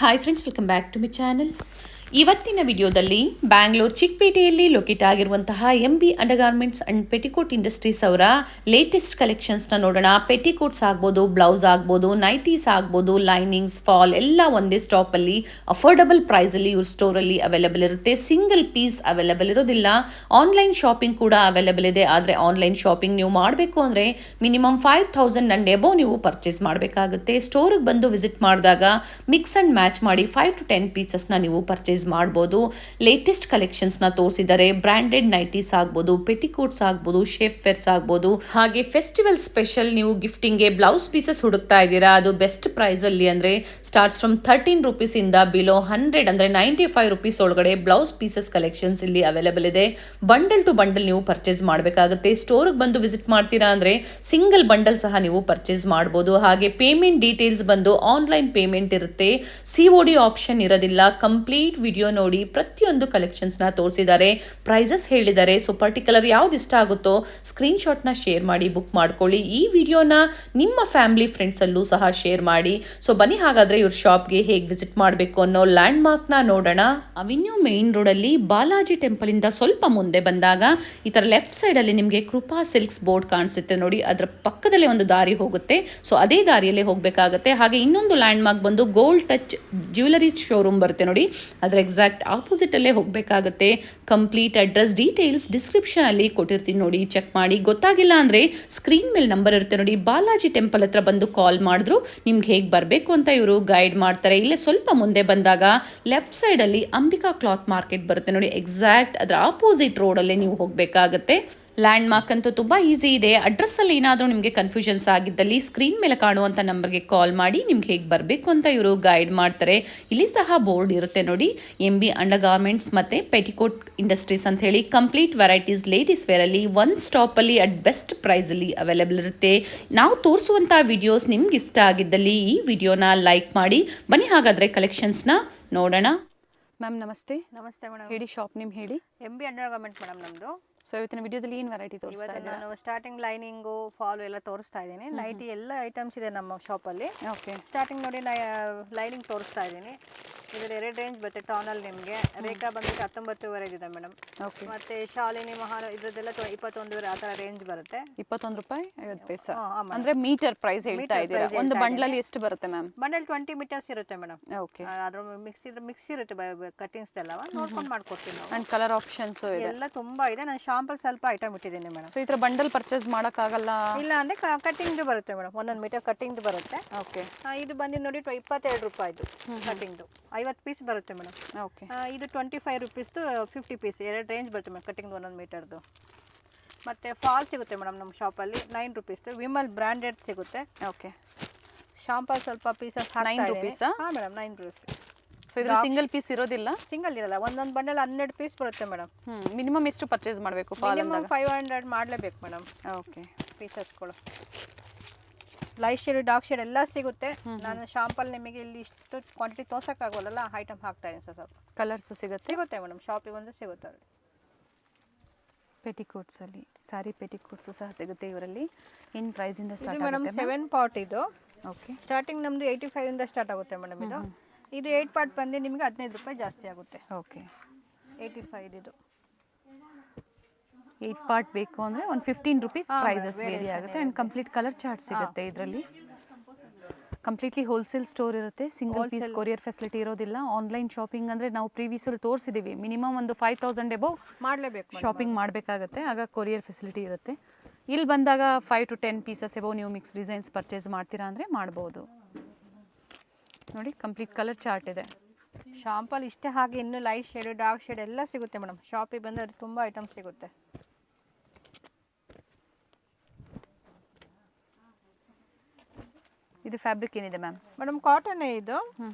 Hi friends, welcome back to my channel. ಇವತ್ತಿನ ವಿಡಿಯೋದಲ್ಲಿ ಬ್ಯಾಂಗ್ಳೂರ್ ಚಿಕ್ಕಪೇಟೆಯಲ್ಲಿ ಲೊಕೇಟ್ ಆಗಿರುವಂತಹ MB undergarments and petticoat industries ಅವರ ಲೇಟೆಸ್ಟ್ ಕಲೆಕ್ಷನ್ಸ್ನ ನೋಡೋಣ. ಪೆಟಿಕೋಟ್ಸ್ ಆಗ್ಬೋದು, ಬ್ಲೌಸ್ ಆಗ್ಬೋದು, ನೈಟೀಸ್ ಆಗ್ಬೋದು, ಲೈನಿಂಗ್ಸ್, ಫಾಲ್ ಎಲ್ಲ ಒಂದೇ ಸ್ಟಾಪಲ್ಲಿ ಅಫೋರ್ಡಬಲ್ ಪ್ರೈಸಲ್ಲಿ ಇವ್ರ ಸ್ಟೋರಲ್ಲಿ ಅವೈಲೇಬಲ್ ಇರುತ್ತೆ. ಸಿಂಗಲ್ ಪೀಸ್ ಅವೈಲೇಬಲ್ ಇರೋದಿಲ್ಲ. ಆನ್ಲೈನ್ ಶಾಪಿಂಗ್ ಕೂಡ ಅವೈಲೇಬಲ್ ಇದೆ. ಆದರೆ ಆನ್ಲೈನ್ ಶಾಪಿಂಗ್ ನೀವು ಮಾಡಬೇಕು ಅಂದರೆ ಮಿನಿಮಮ್ 5,000 ಅಂಡ್ ಎಬೋವ್ ನೀವು ಪರ್ಚೇಸ್ ಮಾಡಬೇಕಾಗುತ್ತೆ. ಸ್ಟೋರಿಗೆ ಬಂದು ವಿಸಿಟ್ ಮಾಡಿದಾಗ ಮಿಕ್ಸ್ ಅಂಡ್ ಮ್ಯಾಚ್ ಮಾಡಿ 5 to 10 ಪೀಸಸ್ನ ನೀವು ಪರ್ಚೇಸ್ ಮಾಡ್ಬೋದು. ಲೇಟೆಸ್ಟ್ ಕಲೆಕ್ಷನ್ಸ್ನ ತೋರಿಸಿದ್ದಾರೆ. ಬ್ರ್ಯಾಂಡೆಡ್ ನೈಟೀಸ್ ಆಗ್ಬೋದು, ಪೆಟಿಕೋಟ್ಸ್ ಆಗ್ಬೋದು, ಶೇಪ್ ವೇರ್ಸ್ ಆಗ್ಬೋದು. ಹಾಗೆ ಫೆಸ್ಟಿವಲ್ ಸ್ಪೆಷಲ್ ನೀವು ಗಿಫ್ಟಿಂಗ್ಗೆ ಬ್ಲೌಸ್ ಪೀಸಸ್ ಹುಡುಕ್ತಾ ಇದ್ದೀರಾ, ಅದು ಬೆಸ್ಟ್ ಪ್ರೈಸಲ್ಲಿ ಅಂದರೆ ಸ್ಟಾರ್ಟ್ಸ್ ಫ್ರಮ್ 13 ರೂಪೀಸಿಂದ ಬಿಲೋ 100 ಅಂದರೆ 95 ರೂಪೀಸ್ ಒಳಗಡೆ ಬ್ಲೌಸ್ ಪೀಸಸ್ ಕಲೆಕ್ಷನ್ಸ್ ಇಲ್ಲಿ ಅವೈಲೇಬಲ್ ಇದೆ. ಬಂಡಲ್ ಟು ಬಂಡಲ್ ನೀವು ಪರ್ಚೇಸ್ ಮಾಡಬೇಕಾಗುತ್ತೆ. ಸ್ಟೋರಿಗೆ ಬಂದು ವಿಸಿಟ್ ಮಾಡ್ತೀರಾ ಅಂದರೆ ಸಿಂಗಲ್ ಬಂಡಲ್ ಸಹ ನೀವು ಪರ್ಚೇಸ್ ಮಾಡ್ಬೋದು. ಹಾಗೆ ಪೇಮೆಂಟ್ ಡೀಟೇಲ್ಸ್ ಬಂದು ಆನ್ಲೈನ್ ಪೇಮೆಂಟ್ ಇರುತ್ತೆ. COD ಆಪ್ಷನ್ ಇರೋದಿಲ್ಲ. ಕಂಪ್ಲೀಟ್ ವಿಡಿಯೋ ನೋಡಿ ಪ್ರತಿಯೊಂದು ಕಲೆಕ್ಷನ್ಸ್ನ ತೋರಿಸಿದ್ದಾರೆ, ಪ್ರೈಸಸ್ ಹೇಳಿದ್ದಾರೆ. ಸೊ ಪರ್ಟಿಕ್ಯುಲರ್ ಯಾವ್ದು ಇಷ್ಟ ಆಗುತ್ತೋ ಸ್ಕ್ರೀನ್ಶಾಟ್ನ ಶೇರ್ ಮಾಡಿ ಬುಕ್ ಮಾಡ್ಕೊಳ್ಳಿ. ಈ ವಿಡಿಯೋನ ನಿಮ್ಮ ಫ್ಯಾಮಿಲಿ ಫ್ರೆಂಡ್ಸಲ್ಲೂ ಸಹ ಶೇರ್ ಮಾಡಿ. ಸೊ ಬನ್ನಿ ಹಾಗಾದರೆ ಇವ್ರ ಶಾಪ್ಗೆ ಹೇಗೆ ವಿಸಿಟ್ ಮಾಡಬೇಕು ಅನ್ನೋ ಲ್ಯಾಂಡ್ ಮಾರ್ಕ್ನ ನೋಡೋಣ. ಅವೆನ್ಯೂ ಮೇನ್ ರೋಡಲ್ಲಿ ಬಾಲಾಜಿ ಟೆಂಪಲಿಂದ ಸ್ವಲ್ಪ ಮುಂದೆ ಬಂದಾಗ ಈ ಥರ ಲೆಫ್ಟ್ ಸೈಡಲ್ಲಿ ನಿಮಗೆ ಕೃಪಾ ಸಿಲ್ಕ್ಸ್ ಬೋರ್ಡ್ ಕಾಣಿಸುತ್ತೆ ನೋಡಿ. ಅದರ ಪಕ್ಕದಲ್ಲೇ ಒಂದು ದಾರಿ ಹೋಗುತ್ತೆ. ಸೊ ಅದೇ ದಾರಿಯಲ್ಲೇ ಹೋಗಬೇಕಾಗುತ್ತೆ. ಹಾಗೆ ಇನ್ನೊಂದು ಲ್ಯಾಂಡ್ ಮಾರ್ಕ್ ಬಂದು ಗೋಲ್ಡ್ ಟಚ್ ಜ್ಯುವೆಲರಿ ಶೋರೂಮ್ ಬರುತ್ತೆ ನೋಡಿ. ಅದರ ಎಕ್ಸಾಕ್ಟ್ ಆಪೋಸಿಟಲ್ಲೇ ಹೋಗಬೇಕಾಗುತ್ತೆ. ಕಂಪ್ಲೀಟ್ ಅಡ್ರೆಸ್ ಡೀಟೇಲ್ಸ್ ಡಿಸ್ಕ್ರಿಪ್ಷನಲ್ಲಿ ಕೊಟ್ಟಿರ್ತೀನಿ ನೋಡಿ, ಚೆಕ್ ಮಾಡಿ. ಗೊತ್ತಾಗಿಲ್ಲ ಅಂದರೆ ಸ್ಕ್ರೀನ್ ಮೇಲೆ ನಂಬರ್ ಇರುತ್ತೆ ನೋಡಿ. ಬಾಲಾಜಿ ಟೆಂಪಲ್ ಹತ್ರ ಬಂದು ಕಾಲ್ ಮಾಡಿದ್ರು ನಿಮ್ಗೆ ಹೇಗೆ ಬರಬೇಕು ಅಂತ ಇವರು ಗೈಡ್ ಮಾಡ್ತಾರೆ. ಇಲ್ಲೇ ಸ್ವಲ್ಪ ಮುಂದೆ ಬಂದಾಗ ಲೆಫ್ಟ್ ಸೈಡಲ್ಲಿ ಅಂಬಿಕಾ ಕ್ಲಾತ್ ಮಾರ್ಕೆಟ್ ಬರುತ್ತೆ ನೋಡಿ. ಎಕ್ಸಾಕ್ಟ್ ಅದರ ಆಪೋಸಿಟ್ ರೋಡಲ್ಲೇ ನೀವು ಹೋಗಬೇಕಾಗುತ್ತೆ. ಲ್ಯಾಂಡ್ ಮಾರ್ಕ್ ಅಂತೂ ತುಂಬ ಈಸಿ ಇದೆ. ಅಡ್ರೆಸ್ಸಲ್ಲಿ ಏನಾದರೂ ನಿಮಗೆ ಕನ್ಫ್ಯೂಷನ್ಸ್ ಆಗಿದ್ದಲ್ಲಿ ಸ್ಕ್ರೀನ್ ಮೇಲೆ ಕಾಣುವಂಥ ನಂಬರ್ಗೆ ಕಾಲ್ ಮಾಡಿ ನಿಮ್ಗೆ ಹೇಗೆ ಬರಬೇಕು ಅಂತ ಇವರು ಗೈಡ್ ಮಾಡ್ತಾರೆ. ಇಲ್ಲಿ ಸಹ ಬೋರ್ಡ್ ಇರುತ್ತೆ ನೋಡಿ, MB ಅಂಡರ್ಗಾರ್ಮೆಂಟ್ಸ್ ಮತ್ತು ಪೆಟಿಕೋಟ್ ಇಂಡಸ್ಟ್ರೀಸ್ ಅಂತ ಹೇಳಿ. ಕಂಪ್ಲೀಟ್ ವೆರೈಟೀಸ್ ಲೇಡೀಸ್ ವೇರಲ್ಲಿ ಒಂದು ಸ್ಟಾಪಲ್ಲಿ ಅಟ್ ಬೆಸ್ಟ್ ಪ್ರೈಸಲ್ಲಿ ಅವೈಲೇಬಲ್ ಇರುತ್ತೆ. ನಾವು ತೋರಿಸುವಂಥ ವಿಡಿಯೋಸ್ ನಿಮ್ಗೆ ಇಷ್ಟ ಆಗಿದ್ದಲ್ಲಿ ಈ ವಿಡಿಯೋನ ಲೈಕ್ ಮಾಡಿ. ಬನ್ನಿ ಹಾಗಾದರೆ ಕಲೆಕ್ಷನ್ಸ್ನ ನೋಡೋಣ. ಮ್ಯಾಮ್ ನಮಸ್ತೆ. ನಮಸ್ತೆ ಮೇಡಮ್. ಹೇಳಿ, ಶಾಪ್ ನೇಮ್ ಹೇಳಿ. MB ಅಂಡರ್ಗಾರ್ಮೆಂಟ್ಸ್ ಮೇಡಮ್ ನಮ್ಮದು. ಸೊ ಇವತ್ತಿನ ವಿಡಿಯೋದಲ್ಲಿ ಏನು ವೆರೈಟಿ ತೋರಿಸ್ತಾ ಇವತ್ತು ಇದ್ದೀರಾ? ನಾನು ಸ್ಟಾರ್ಟಿಂಗ್ ಲೈನಿಂಗು ಫಾಲು ಎಲ್ಲ ತೋರಿಸ್ತಾ ಇದ್ದೀನಿ. ನೈಟಿ ಎಲ್ಲ ಐಟಮ್ಸ್ ಇದೆ ನಮ್ಮ ಶಾಪಲ್ಲಿ. ಓಕೆ. ಸ್ಟಾರ್ಟಿಂಗ್ ನೋಡಿ ಲೈನಿಂಗ್ ತೋರಿಸ್ತಾ ಇದ್ದೀನಿ. ಇದರ 2 ರೇಂಜ್ ಬರುತ್ತೆ. ಟಾನಲ್ ನಿಮಗೆ ರೇಖಾ ಬಂದ್ಬಿಟ್ಟು 19ವರೆಗೆ ಇದೆ ಮೇಡಮ್. ಓಕೆ. ಮತ್ತೆ ಶಾಲಿನಿ ಮಹಾನ ಇದ್ರದ್ದೆಲ್ಲ 21ವರೆ ಆ ಥರ ರೇಂಜ್ ಬರುತ್ತೆ. 21 ರೂಪಾಯಿ 50 ಪೈಸೆ ಹಾಂ, ಅಂದ್ರೆ ಮೀಟರ್ ಪ್ರೈಸ್ ಹೇಳ್ತಾ ಇದ್ದೀರಾ. ಒಂದು ಬಂಡ್ಲಲ್ಲಿ ಎಷ್ಟು ಬರುತ್ತೆ ಮ್ಯಾಮ್? ಬಂಡಲ್ 20 ಮೀಟರ್ಸ್ ಇರುತ್ತೆ ಮೇಡಮ್. ಓಕೆ. ಅದ್ರ ಮಿಕ್ಸ್ ಇರುತ್ತೆ ಕಟಿಂಗ್ಸ್ ಎಲ್ಲ ನೋಡ್ಕೊಂಡು ಮಾಡ್ಕೊಡ್ತೀವಿ ನಾವು. ಅಂಡ್ ಕಲರ್ ಆಪ್ಷನ್ಸ್ ಇದೆ. ಎಲ್ಲ ತುಂಬಾ ಇದೆ. ನಾನು ಶಾಂಪಲ್ ಸ್ವಲ್ಪ ಐಟಮ್ ಇಟ್ಟಿದ್ದೀನಿ ಮೇಡಮ್. ಸೊ ಈ ತರ ಬಂಡಲ್ ಪರ್ಚೇಸ್ ಮಾಡೋಕ್ಕಾಗಲ್ಲ? ಇಲ್ಲ ಅಂದ್ರೆ ಕಟಿಂಗ್ ಬರುತ್ತೆ ಮೇಡಮ್. 1 ಮೀಟರ್ ಕಟಿಂಗ್ ಬರುತ್ತೆ. ಓಕೆ. ಇದು ಬಂದು ನೋಡಿ 22 ರೂಪಾಯಿದು ಕಟಿಂಗ್ದು 50 ಪೀಸ್ ಬರುತ್ತೆ ಮೇಡಮ್. ಓಕೆ. ಇದು 25 ರೂಪೀಸ್ದು 50 ಪೀಸ್ 2 ರೇಂಜ್ ಬರುತ್ತೆ ಮೇಡಮ್ ಕಟಿಂಗ್ 1 ಮೀಟರ್ದು. ಮತ್ತೆ ಫಾಲ್ ಸಿಗುತ್ತೆ ಮೇಡಮ್ ನಮ್ಮ ಶಾಪಲ್ಲಿ 9 ರೂಪೀಸ್ದು. ವಿಮಲ್ ಬ್ರ್ಯಾಂಡೆಡ್ ಸಿಗುತ್ತೆ. ಓಕೆ. ಶಾಂಪಲ್ ಸ್ವಲ್ಪ ಪೀಸಸ್ 9 ರೂಪೀಸಾ? ಹಾಂ ಮೇಡಮ್, 9 ರೂಪೀಸ್. ಸೊ ಇದ್ರ ಸಿಂಗಲ್ ಪೀಸ್ ಇರೋದಿಲ್ಲ? ಸಿಂಗಲ್ ಇರಲ್ಲ. ಒಂದೊಂದು ಬಂಡಲ್ 12 ಪೀಸ್ ಬರುತ್ತೆ ಮೇಡಮ್. ಮಿನಿಮಮ್ ಎಷ್ಟು ಪರ್ಚೇಸ್ ಮಾಡಬೇಕು? ಫಾಲ್ ಮಿನಿಮಮ್ 500 ಮಾಡಲೇಬೇಕು ಮೇಡಮ್. ಓಕೆ. ಪೀಸಸ್ಗಳು ಲೈಟ್ ಶೇಡ್ ಡಾರ್ಕ್ ಶೇಡ್ ಎಲ್ಲ ಸಿಗುತ್ತೆ. ನಾನು ಶಾಂಪಲ್ ನಿಮಗೆ ಇಲ್ಲಿ ಇಷ್ಟು ಕ್ವಾಂಟಿಟಿ ತೋರ್ಸೋಕ್ಕಾಗೋಲ್ಲ, ಐಟಮ್ ಹಾಕ್ತಾ ಇದ್ದೀನಿ ಸ್ವಲ್ಪ. ಕಲರ್ಸ್ ಸಿಗುತ್ತೆ ಮೇಡಮ್, ಶಾಪಿಗೆ ಬಂದು ಸಿಗುತ್ತೆ. ಪೆಟಿಕೋಟ್ಸ್ ಅಲ್ಲಿ ಸ್ಯಾರಿ ಪೆಟಿಕೋಟ್ಸ್ ಸಹ ಸಿಗುತ್ತೆ ಇವರಲ್ಲಿ. ಇನ್ ಪ್ರೈಸ್ ಇಂದ ಸ್ಟಾರ್ಟ್ ಆಗುತ್ತೆ ಮೇಡಮ್. 7 ಪಾರ್ಟ್ ಇದು. ಓಕೆ. ಸ್ಟಾರ್ಟಿಂಗ್ ನಮ್ಮದು 85 ಇಂದ ಸ್ಟಾರ್ಟ್ ಆಗುತ್ತೆ ಮೇಡಮ್. ಇದು 8 ಪಾರ್ಟ್ ಬಂದು ನಿಮಗೆ 15 ರೂಪಾಯಿ ಜಾಸ್ತಿ ಆಗುತ್ತೆ. ಓಕೆ. 85 ಇದು 8 ಪಾರ್ಟ್ ಬೇಕು ಅಂದರೆ ಒಂದು 15 ರೂಪೀಸ್ ಪ್ರೈಸಸ್ ವೇರಿ ಆಗುತ್ತೆ. ಆ್ಯಂಡ್ ಕಂಪ್ಲೀಟ್ ಕಲರ್ ಚಾರ್ಟ್ ಸಿಗುತ್ತೆ ಇದರಲ್ಲಿ. ಕಂಪ್ಲೀಟ್ಲಿ ಹೋಲ್ಸೇಲ್ ಸ್ಟೋರ್ ಇರುತ್ತೆ. ಸಿಂಗಲ್ ಪೀಸ್ ಕೊರಿಯರ್ ಫೆಸಿಲಿಟಿ ಇರೋದಿಲ್ಲ. ಆನ್ಲೈನ್ ಶಾಪಿಂಗ್ ಅಂದರೆ ನಾವು ಪ್ರೀವಿಯಸಲ್ಲಿ ತೋರಿಸಿದ್ದೀವಿ. ಮಿನಿಮಮ್ ಒಂದು 5,000 ಎಬೋವ್ ಮಾಡಲೇಬೇಕು ಶಾಪಿಂಗ್ ಮಾಡಬೇಕಾಗತ್ತೆ. ಆಗ ಕೊರಿಯರ್ ಫೆಸಿಲಿಟಿ ಇರುತ್ತೆ. ಇಲ್ಲಿ ಬಂದಾಗ 5 to 10 ಪೀಸಸ್ ಎಬೋವ್ ನೀವು ಮಿಕ್ಸ್ ಡಿಸೈನ್ಸ್ ಪರ್ಚೇಸ್ ಮಾಡ್ತೀರಾ ಅಂದರೆ ಮಾಡ್ಬೋದು ನೋಡಿ. ಕಂಪ್ಲೀಟ್ ಕಲರ್ ಚಾರ್ಟ್ ಇದೆ. ಶಾಂಪಲ್ ಇಷ್ಟೇ, ಹಾಗೆ ಇನ್ನೂ ಲೈಟ್ ಶೇಡ್ ಡಾರ್ಕ್ ಶೇಡ್ ಎಲ್ಲ ಸಿಗುತ್ತೆ ಮೇಡಮ್. ಶಾಪಿಗೆ ಬಂದರೆ ತುಂಬ ಐಟಮ್ ಸಿಗುತ್ತೆ. ಇದು ಫ್ಯಾಬ್ರಿಕ್ ಏನಿದೆ ಮ್ಯಾಮ್? ಮೇಡಮ್ ಕಾಟನ್ ಇದು.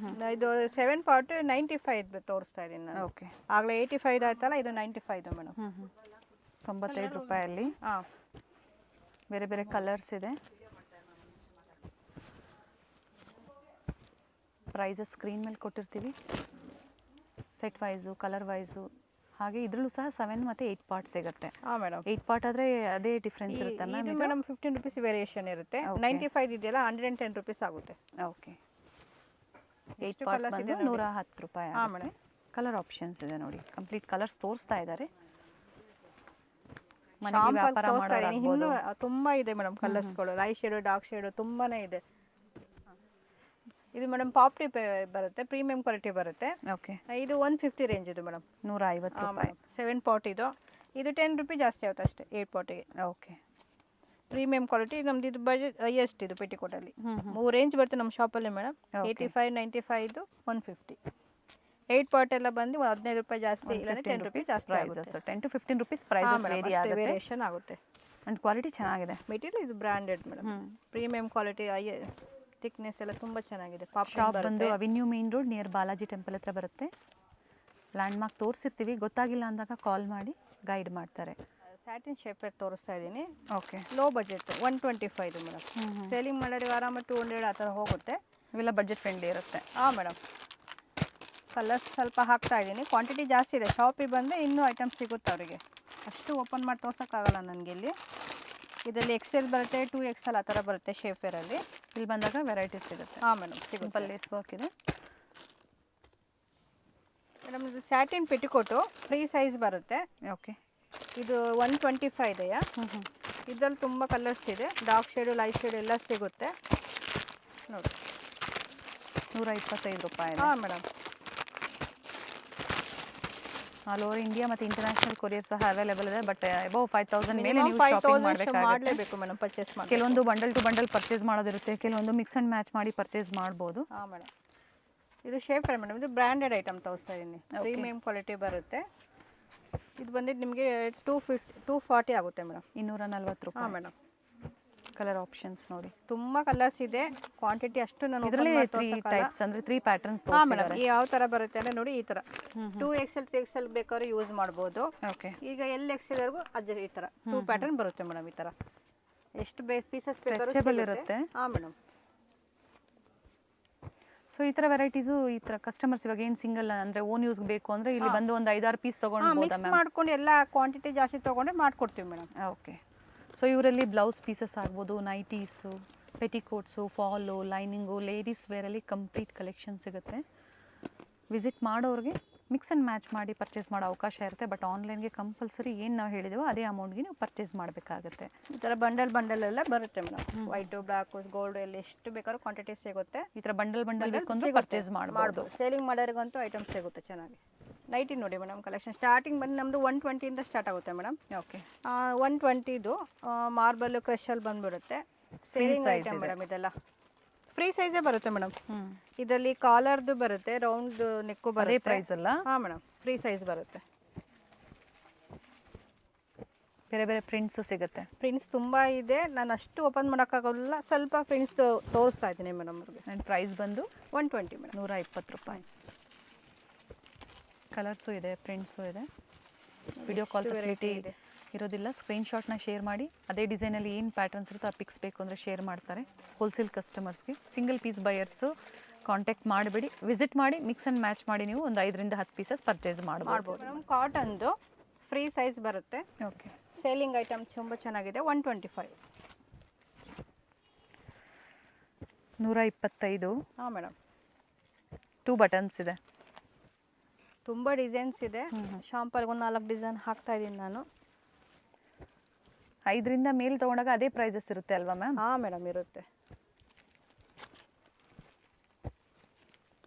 ಇದು 7 ಪಾರ್ಟ್ 95 ತೋರಿಸ್ತಾ ಇದ್ದೀನಿ ನಾನು. ಓಕೆ. ಆಗಲೇ 85 ಆಯ್ತಲ್ಲ, ಇದು 95 ಮೇಡಮ್. 95 ರೂಪಾಯಲ್ಲಿ. ಹಾಂ. ಬೇರೆ ಬೇರೆ ಕಲರ್ಸ್ ಇದೆ. ಪ್ರೈಸಸ್ ಸ್ಕ್ರೀನ್ ಮೇಲೆ ಕೊಟ್ಟಿರ್ತೀವಿ. Set wise, colour wise. ಹಾಗೆ ಇದರಲ್ಲೂ ಸಹ 7 ಮತ್ತು 8 ಪಾರ್ಟ್ ಸಿಗುತ್ತೆ. ಹಾಂ ಮೇಡಮ್. 8 ಪಾರ್ಟ್ ಆದರೆ ಅದೇ ಡಿಫ್ರೆನ್ಸ್ ಇರುತ್ತೆ ಮ್ಯಾಮ್. ಇದು ಮೇಡಮ್ 15 ರೂಪೀಸ್ ವೇರಿಯೇಷನ್ ಇರುತ್ತೆ. 95 ಇದೆಯಲ್ಲ 110 ರೂಪೀಸ್ ಆಗುತ್ತೆ. ಓಕೆ. 8 ಪಾರ್ಟ್ಸ್ ಬಂದು 110 ರೂಪಾಯಿ. ಹಾಂ ಮೇಡಮ್. ಕಲರ್ ಆಪ್ಷನ್ಸ್ ಇದೆ ನೋಡಿ, ಕಂಪ್ಲೀಟ್ ಕಲರ್ಸ್ ತೋರಿಸ್ತಾ ಇದ್ದಾರೆ. ಮನೆಗೆ ಶಾಂಪಲ್ ವ್ಯಾಪಾರ ತೋರಿಸ್ತಾ ಮಾಡೋರು ಇದ್ದೀನಿ, ಇನ್ನೂ ತುಂಬಾ ಇದೆ ಮೇಡಮ್ ಕಲರ್ಸ್ಗಳು, ಲೈಟ್ ಶೇಡು ಡಾರ್ಕ್ ಶೇಡು ತುಂಬಾನೇ ಇದೆ. ಇದು ಮೇಡಮ್ ಪಾಪ್ಟಿ ಬರುತ್ತೆ, ಪ್ರೀಮಿಯಂ ಕ್ವಾಲಿಟಿ ಬರುತ್ತೆ. ಓಕೆ, ಇದು 150 ರೇಂಜ್ ಇದು ಮೇಡಮ್, 150 ರೂಪಾಯಿ. 7 ಪಾಟ್ ಇದು 10 ರೂಪಾಯಿ ಜಾಸ್ತಿ ಆಗುತ್ತೆ ಅಷ್ಟೇ 8 ಪಾಟಿಗೆ. ಓಕೆ, ಪ್ರೀಮಿಯಂ ಕ್ವಾಲಿಟಿ ನಮ್ದು. ಇದು ಬಜೆಟ್ ಹೈಯೆಸ್ಟ್ ಇದು ಪೆಟಿಕೋಟಲ್ಲಿ. 3 ರೇಂಜ್ ಬರುತ್ತೆ ನಮ್ಮ ಶಾಪಲ್ಲಿ ಮೇಡಮ್, 85, 95, ಇದು 150. 8 ಪಾಟ್ ಎಲ್ಲ ಬಂದು 15 ರೂಪಾಯಿ ಜಾಸ್ತಿ, ಇಲ್ಲ 10 ರೂಪಾಯಿ ಜಾಸ್ತಿ ಆಗುತ್ತೆ. 10 to 15 ರೂಪೀಸ್ ಪ್ರೈಸಸ್ ವೇರಿ ಆಗುತ್ತೆ, ವೇರಿಯೇಷನ್ ಆಗುತ್ತೆ. ಅಂಡ್ ಕ್ವಾಲಿಟಿ ಚೆನ್ನಾಗಿದೆ. ಮೆಟೀರಿಯಲ್ ಇದು branded madam, premium quality, thickness ಎಲ್ಲ ತುಂಬ ಚೆನ್ನಾಗಿದೆ. ಶಾಪ್ ಬಂದು avenue main road near Balaji temple ಹತ್ರ ಬರುತ್ತೆ. ಲ್ಯಾಂಡ್ ಮಾರ್ಕ್ ತೋರಿಸಿರ್ತೀವಿ, ಗೊತ್ತಾಗಿಲ್ಲ ಅಂದಾಗ ಕಾಲ್ ಮಾಡಿ ಗೈಡ್ ಮಾಡ್ತಾರೆ. ಸ್ಯಾಟಿನ್ ಶೇಪೆಡ್ ತೋರಿಸ್ತಾ ಇದ್ದೀನಿ. ಓಕೆ, ಲೋ ಬಜೆಟ್ 125 ಇದು ಮೇಡಮ್. ಸೇಲಿಂಗ್ ಮಾಡೋರಿಗೆ ಆರಾಮ 200 ಆ ಥರ ಹೋಗುತ್ತೆ. ಇವೆಲ್ಲ ಬಜೆಟ್ ಫ್ರೆಂಡ್ಲಿ ಇರುತ್ತೆ. ಹಾಂ ಮೇಡಮ್. ಕಲರ್ಸ್ ಸ್ವಲ್ಪ ಹಾಕ್ತಾ ಇದ್ದೀನಿ, ಕ್ವಾಂಟಿಟಿ ಜಾಸ್ತಿ ಇದೆ. ಶಾಪಿಗೆ ಬಂದರೆ ಇನ್ನೂ ಐಟಮ್ಸ್ ಸಿಗುತ್ತೆ ಅವರಿಗೆ, ಅಷ್ಟು ಓಪನ್ ಮಾಡಿ ತೋರ್ಸೋಕ್ಕಾಗಲ್ಲ ನನಗೆ ಇಲ್ಲಿ. ಇದರಲ್ಲಿ XL ಬರುತ್ತೆ, 2XL ಆ ಥರ ಬರುತ್ತೆ ಶೇಪೇರಲ್ಲಿ. ಇಲ್ಲಿ ಬಂದಾಗ ವೆರೈಟೀಸ್ ಸಿಗುತ್ತೆ. ಹಾಂ ಮೇಡಮ್, ಸಿಂಪಲ್ ಲೇಸ್ ವರ್ಕ್ ಇದೆ ಮೇಡಮ್. ಇದು ಸ್ಯಾಟಿನ್ ಪೆಟಿಕೋಟು ಫ್ರೀ ಸೈಜ್ ಬರುತ್ತೆ. ಓಕೆ, ಇದು 125 ಇದೆಯಾ. ಇದರಲ್ಲಿ ತುಂಬ ಕಲರ್ಸ್ ಇದೆ, ಡಾರ್ಕ್ ಶೇಡು ಲೈಟ್ ಶೇಡು ಎಲ್ಲ ಸಿಗುತ್ತೆ ನೋಡಿ. 125 ರೂಪಾಯಿ. ಹಾಂ ಮೇಡಮ್. ಆಲ್ ಓವರ್ ಇಂಡಿಯಾ ಮತ್ತು ಇಂಟರ್ನ್ಯಾಷನಲ್ ಕೊರಿಯರ್ ಸಹ ಅವೈಲೇಬಲ್ ಇದೆ. ಬಟ್ ಅಬೌವ್ 5000 ಮೇಲೆ ನೀವು 5000 ಶಾಪಿಂಗ್ ಮಾಡಬೇಕಾಗುತ್ತೆ. ಮಾಡಲೇಬೇಕು ಮೇಡಮ್ ಪರ್ಚೇಸ್ ಮಾಡಿ. ಕೆಲವೊಂದು ಬಂಡಲ್ ಟು ಬಂಡಲ್ ಪರ್ಚೇಸ್ ಮಾಡೋದಿರುತ್ತೆ, ಕೆಲವೊಂದು ಮಿಕ್ಸ್ ಆ್ಯಂಡ್ ಮ್ಯಾಚ್ ಮಾಡಿ ಪರ್ಚೇಸ್ ಮಾಡ್ಬೋದು. ಹಾಂ ಮೇಡಮ್. ಇದು ಶೇಪರ್ ಮೇಡಮ್, ಇದು ಬ್ರ್ಯಾಂಡೆಡ್ ಐಟಮ್ ತೋರಿಸ್ತಾ ಇದ್ದೀನಿ, ಪ್ರೀಮಿಯಂ ಕ್ವಾಲಿಟಿ ಬರುತ್ತೆ. ಇದು ಬಂದಿದ್ದು ನಿಮಗೆ 240 ಆಗುತ್ತೆ ಮೇಡಮ್. 240 ರೂಪಾಯಿ. ಹಾಂ ಮೇಡಮ್. ಕಲರ್ ಆಪ್ಷನ್ಸ್ ನೋಡಿ, ತುಂಬ ಕಲರ್ಸ್ ಇದೆ, ಕ್ವಾಂಟಿಟಿ ಅಷ್ಟು ನಾನು ಇದರಲ್ಲಿ 3 ಟೈಪ್ಸ್ ಅಂದರೆ 3 ಪ್ಯಾಟರ್ನ್ಸ್ ಹಾಂ ಮೇಡಮ್. ಯಾವ ಥರ ಬರುತ್ತೆ ಅಂದರೆ ನೋಡಿ, ಈ ಥರ 2XL 3XL ಬೇಕಾದ್ರೆ ಯೂಸ್ ಮಾಡ್ಬೋದು. ಓಕೆ, ಈಗ LXLವರೆಗೂ ಈ ಥರ 2 ಪ್ಯಾಟರ್ನ್ ಬರುತ್ತೆ ಮೇಡಮ್. ಈ ಥರ ಎಷ್ಟು ಪೀಸಸ್ ಸ್ಟ್ರೆಚಬಲ್ ಇರುತ್ತೆ. ಹಾಂ ಮೇಡಮ್. ಸೊ ಈ ಥರ ವೆರೈಟೀಸು, ಈ ಥರ ಕಸ್ಟಮರ್ಸ್ ಇವಾಗ ಏನು ಸಿಂಗಲ್ ಅಂದರೆ ಓನ್ ಯೂಸ್ ಬೇಕು ಅಂದರೆ ಇಲ್ಲಿ ಬಂದು ಒಂದು 5-6 ಪೀಸ್ ತೊಗೊಂಡ್ಬೋದಾ ಮಿಕ್ಸ್ ಮಾಡ್ಕೊಂಡು ಎಲ್ಲ ಕ್ವಾಂಟಿಟಿ ಜಾಸ್ತಿ ತೊಗೊಂಡ್ರೆ ಮಾಡ್ಕೊಡ್ತೀವಿ ಮೇಡಮ್. ಓಕೆ, ಸೊ ಇವರಲ್ಲಿ ಬ್ಲೌಸ್ ಪೀಸಸ್ ಆಗ್ಬೋದು, nighties, petticoats, fall, lining, ladies ವೇರಲ್ಲಿ ಕಂಪ್ಲೀಟ್ ಕಲೆಕ್ಷನ್ ಸಿಗುತ್ತೆ. ವಿಸಿಟ್ ಮಾಡೋರಿಗೆ ಮಿಕ್ಸ್ ಆ್ಯಂಡ್ ಮ್ಯಾಚ್ ಮಾಡಿ ಪರ್ಚೇಸ್ ಮಾಡೋ ಅವಕಾಶ ಇರುತ್ತೆ. ಬಟ್ ಆನ್ಲೈನ್ಗೆ ಕಂಪಲ್ಸರಿ ಏನು ನಾವು ಹೇಳಿದೆವೋ ಅದೇ ಅಮೌಂಟ್ಗೆ ನೀವು ಪರ್ಚೇಸ್ ಮಾಡಬೇಕಾಗುತ್ತೆ. ಈ ಥರ ಬಂಡಲ್ ಎಲ್ಲ ಬರುತ್ತೆ ಮೇಡಮ್. ವೈಟು, ಬ್ಲ್ಯಾಕು, ಗೋಲ್ಡ್ ಎಲ್ಲ ಎಷ್ಟು ಬೇಕಾದ್ರೂ ಕ್ವಾಂಟಿಟಿ ಸಿಗುತ್ತೆ. ಈ ಥರ ಬಂಡಲ್ ಬೇಕು ಅಂದರೆ ಪರ್ಚೇಸ್ ಮಾಡ್ಬೋದು. ಸೇಲಿಂಗ್ ಮಾಡೋರಿಗಂತೂ ಐಟಮ್ ಸಿಗುತ್ತೆ ಚೆನ್ನಾಗಿ. ನೈಟಿ ನೋಡಿ ಮೇಡಮ್, ಕಲೆಕ್ಷನ್ ಸ್ಟಾರ್ಟಿಂಗ್ ಬಂದು ನಮ್ಮದು 120 ಸ್ಟಾರ್ಟ್ ಆಗುತ್ತೆ ಮೇಡಮ್. ಓಕೆ, 120 ಮಾರ್ಬಲ್ ಕ್ರಷಲ್ಲಿ ಬಂದುಬಿಡುತ್ತೆ. Selling item madam. ಇದೆಲ್ಲ ಫ್ರೀ ಸೈಜೇ ಬರುತ್ತೆ ಮೇಡಮ್. ಇದರಲ್ಲಿ ಕಾಲರ್ದು ಬರುತ್ತೆ, ರೌಂಡ್ ನೆಕ್ಕು ಬರುತ್ತೆ. ಪ್ರೈಸ್ ಅಲ್ಲ? ಹಾಂ ಮೇಡಮ್, ಫ್ರೀ ಸೈಜ್ ಬರುತ್ತೆ. ಬೇರೆ ಬೇರೆ ಪ್ರಿಂಟ್ಸು ಸಿಗುತ್ತೆ. ಪ್ರಿಂಟ್ಸ್ ತುಂಬ ಇದೆ, ನಾನು ಅಷ್ಟು ಓಪನ್ ಮಾಡೋಕ್ಕಾಗಲ್ಲ, ಸ್ವಲ್ಪ ಪ್ರಿಂಟ್ಸ್ ತೋರಿಸ್ತಾ ಇದ್ದೀನಿ ಮೇಡಮ್ ಅವ್ರಿಗೆ. ಆ್ಯಂಡ್ ಪ್ರೈಸ್ ಬಂದು 120 ಮೇಡಮ್, 120 ರೂಪಾಯಿ. ಕಲರ್ಸು ಇದೆ, ಪ್ರಿಂಟ್ಸು ಇದೆ. ವಿಡಿಯೋ ಕಾಲ್ ಫೆಸಿಲಿಟಿ ಇರೋದಿಲ್ಲ. ಸ್ಕ್ರೀನ್ಶಾಟ್ನ ಶೇರ್ ಮಾಡಿ, ಅದೇ ಡಿಸೈನಲ್ಲಿ ಏನು ಪ್ಯಾಟರ್ನ್ಸ್ ಇರುತ್ತೋ ಆ ಪಿಕ್ಸ್ ಬೇಕು ಅಂದರೆ ಶೇರ್ ಮಾಡ್ತಾರೆ. ಹೋಲ್ಸೇಲ್ ಕಸ್ಟಮರ್ಸ್ಗೆ. ಸಿಂಗಲ್ ಪೀಸ್ ಬಯರ್ಸು ಕಾಂಟ್ಯಾಕ್ಟ್ ಮಾಡಬೇಡಿ, ವಿಸಿಟ್ ಮಾಡಿ ಮಿಕ್ಸ್ ಆ್ಯಂಡ್ ಮ್ಯಾಚ್ ಮಾಡಿ ನೀವು ಒಂದು 5 10 ಪೀಸಸ್ ಪರ್ಚೇಸ್ ಮಾಡ್ಬೋದು. ಮೇಡಮ್ ಕಾಟನ್ದು ಫ್ರೀ ಸೈಜ್ ಬರುತ್ತೆ. ಓಕೆ, ಸೇಲಿಂಗ್ ಐಟಮ್ ತುಂಬ ಚೆನ್ನಾಗಿದೆ. 125. 125. ಹಾಂ ಮೇಡಮ್. 2 ಬಟನ್ಸ್ ಇದೆ, ತುಂಬ ಡಿಸೈನ್ಸ್ ಇದೆ. ಶಾಂಪಲ್ಗೆ ಒಂದು 4 ಡಿಸೈನ್ ಹಾಕ್ತಾ ಇದ್ದೀನಿ ನಾನು. 5ರಿಂದ ಮೇಲೆ ತೊಗೊಂಡಾಗ ಅದೇ ಪ್ರೈಸಸ್ ಇರುತ್ತೆ ಅಲ್ವಾ ಮ್ಯಾಮ್? ಹಾಂ ಮೇಡಮ್, ಇರುತ್ತೆ.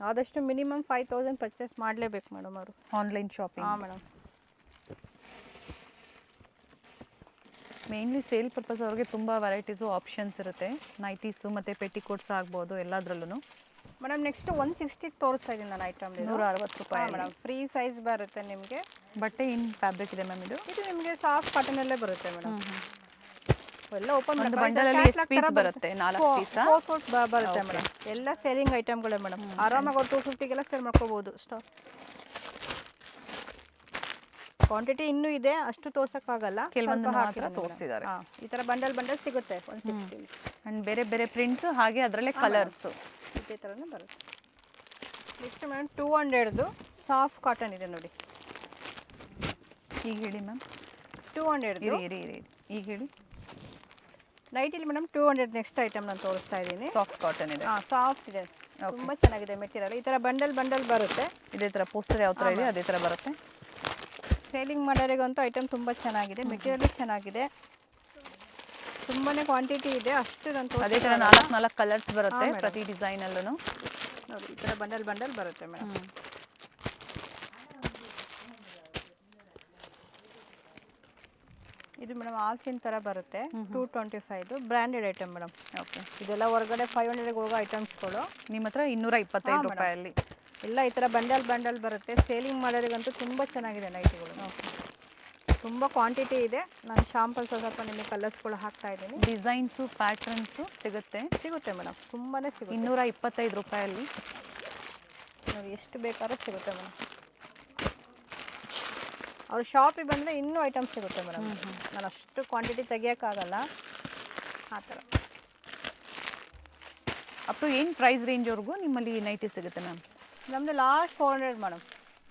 ಆದಷ್ಟು ಮಿನಿಮಮ್ 5000 ಪರ್ಚೇಸ್ ಮಾಡಲೇಬೇಕು ಮೇಡಮ್ ಅವರು ಆನ್ಲೈನ್ ಶಾಪಿಂಗ್. ಹಾಂ ಮೇಡಮ್. ಮೇನ್ಲಿ ಸೇಲ್ ಪರ್ಪಸ್ ಅವ್ರಿಗೆ ತುಂಬ ವೆರೈಟೀಸು ಆಪ್ಷನ್ಸ್ ಇರುತ್ತೆ. ನೈಟೀಸು ಮತ್ತು ಪೆಟಿಕೋಟ್ಸ್ ಆಗ್ಬೋದು ಎಲ್ಲದರಲ್ಲೂ. ಮೇಡಮ್ ನೆಕ್ಸ್ಟ್ 160 ತೋರಿಸ್ತಾ ಇದ್ದೀನಿ ನಾನು ಐಟಮ್. 160 ರೂಪಾಯಿ ಮೇಡಮ್. ಫ್ರೀ ಸೈಜ್ ಬರುತ್ತೆ ನಿಮಗೆ. ಬಟ್ಟೆ ಏನು ಫ್ಯಾಬ್ರಿಕ್ ಇದೆ ಮ್ಯಾಮ್ ಇದು? ಇದು ನಿಮಗೆ ಸಾಫ್ಟ್ ಕಾಟನಲ್ಲೇ ಬರುತ್ತೆ ಮೇಡಮ್. ಎಲ್ಲ ಓಪನ್ ಒಂದು ಬಂಡಲಲ್ಲಿ ಎಷ್ಟು ಪೀಸ್ ಬರುತ್ತೆ? 4 ಪೀಸಾ? 4 ಬರುತ್ತೆ ಮೇಡಮ್. ಎಲ್ಲ ಸೇಲಿಂಗ್ ಐಟಮ್ಗಳೇ ಮೇಡಮ್. ಆರಾಮಾಗಿ ಅವ್ರು 250ಗೆಲ್ಲ ಸೇಲ್ ಮಾಡ್ಕೋಬೋದು. ಸ್ಟಾಕ್ ಕ್ವಾಂಟಿಟಿ ಇನ್ನೂ ಇದೆ, ಅಷ್ಟು ತೋರ್ಸೋಕ್ಕಾಗಲ್ಲ. ಕೆಲವೊಂದು ಮಾತ್ರ ತೋರಿಸಿದ್ದಾರೆ. ಈ ಥರ ಬಂಡಲ್ ಸಿಗುತ್ತೆ 160. ಆ್ಯಂಡ್ ಬೇರೆ ಬೇರೆ ಪ್ರಿಂಟ್ಸು, ಹಾಗೆ ಅದರಲ್ಲೇ ಕಲರ್ಸು ಇದೇ ಥರನೇ ಬರುತ್ತೆ. ನೆಕ್ಸ್ಟ್ ಮೇಡಮ್ 200ದು ಸಾಫ್ಟ್ ಕಾಟನ್ ಇದೆ ನೋಡಿ. ಈಗ ಹೇಳಿ ಮ್ಯಾಮ್. 200 ಇರಿ ಈಗ ಹೇಳಿ. ನೈಟಿಲಿ ಮೇಡಮ್ 200 ನೆಕ್ಸ್ಟ್ ಐಟಮ್ ನಾನು ತೋರಿಸ್ತಾ ಇದ್ದೀನಿ. ಸಾಫ್ಟ್ ಕಾಟನ್ ಇದೆ. ಸಾಫ್ಟ್ ಇದೆ, ತುಂಬ ಚೆನ್ನಾಗಿದೆ ಮೆಟೀರಿಯಲ್. ಈ ಥರ ಬಂಡಲ್ ಬರುತ್ತೆ. ಇದೇ ಥರ ಪೋಸ್ಟರ್ ಯಾವ ಥರ ಇದೆ ಅದೇ ಥರ ಬರುತ್ತೆ. ಸೇಲಿಂಗ್ ಮಾಡೋರಿಗಂತೂ ಐಟಮ್ ತುಂಬ ಚೆನ್ನಾಗಿದೆ, ಮೆಟೀರಿಯಲ್ ಚೆನ್ನಾಗಿದೆ, ತುಂಬಾ ಕ್ವಾಂಟಿಟಿ ಇದೆ. ಅಷ್ಟು ನಂತರ ಅದೇ ಥರ 4 ಕಲರ್ಸ್ ಬರುತ್ತೆ ಪ್ರತಿ ಡಿಸೈನಲ್ಲೂ. ನೋಡಿ ಈ ಥರ ಬಂಡಲ್ ಬರುತ್ತೆ ಮೇಡಮ್. ಇದು ಮೇಡಮ್ ಆಲ್ಫಿನ್ ಥರ ಬರುತ್ತೆ, 225 ಬ್ರ್ಯಾಂಡೆಡ್ ಐಟಮ್ ಮೇಡಮ್. ಓಕೆ, ಇದೆಲ್ಲ ಹೊರಗಡೆ 500ಗೆ ಹೋಗೋ ಐಟಮ್ಸ್ಗಳು ನಿಮ್ಮ ಹತ್ರ 225 ರೂಪಾಯಲ್ಲಿ ಎಲ್ಲ ಈ ಥರ ಬಂಡಲ್ ಬರುತ್ತೆ. ಸೇಲಿಂಗ್ ಮಾಡೋರಿಗಂತೂ ತುಂಬ ಚೆನ್ನಾಗಿದೆ ನೈಟಿಗಳು. ತುಂಬ ಕ್ವಾಂಟಿಟಿ ಇದೆ. ನಾನು ಶಾಂಪಲ್ ಸ್ವಲ್ಪ ನಿಮಗೆ ಕಲರ್ಸ್ಗಳು ಹಾಕ್ತಾ ಇದ್ದೀನಿ. ಡಿಸೈನ್ಸು ಪ್ಯಾಟ್ರನ್ಸು ಸಿಗುತ್ತೆ ಮೇಡಮ್, ತುಂಬಾ ಸಿಗುತ್ತೆ. 225 ರೂಪಾಯಲ್ಲಿ ನೋಡಿ ಎಷ್ಟು ಬೇಕಾದ್ರೂ ಸಿಗುತ್ತೆ ಮೇಡಮ್. ಅವ್ರ ಶಾಪಿಗೆ ಬಂದರೆ ಇನ್ನೂ ಐಟಮ್ ಸಿಗುತ್ತೆ ಮೇಡಮ್. ನಾನು ಅಷ್ಟು ಕ್ವಾಂಟಿಟಿ ತೆಗಿಯೋಕ್ಕಾಗಲ್ಲ ಆ ಥರ. ಅಪ್ ಟು ಏನು ಪ್ರೈಸ್ ರೇಂಜ್ವರೆಗೂ ನಿಮ್ಮಲ್ಲಿ ನೈಟಿ ಸಿಗುತ್ತೆ ಮ್ಯಾಮ್? ನಮ್ಮದು ಲಾಸ್ಟ್ 400 ಮೇಡಮ್,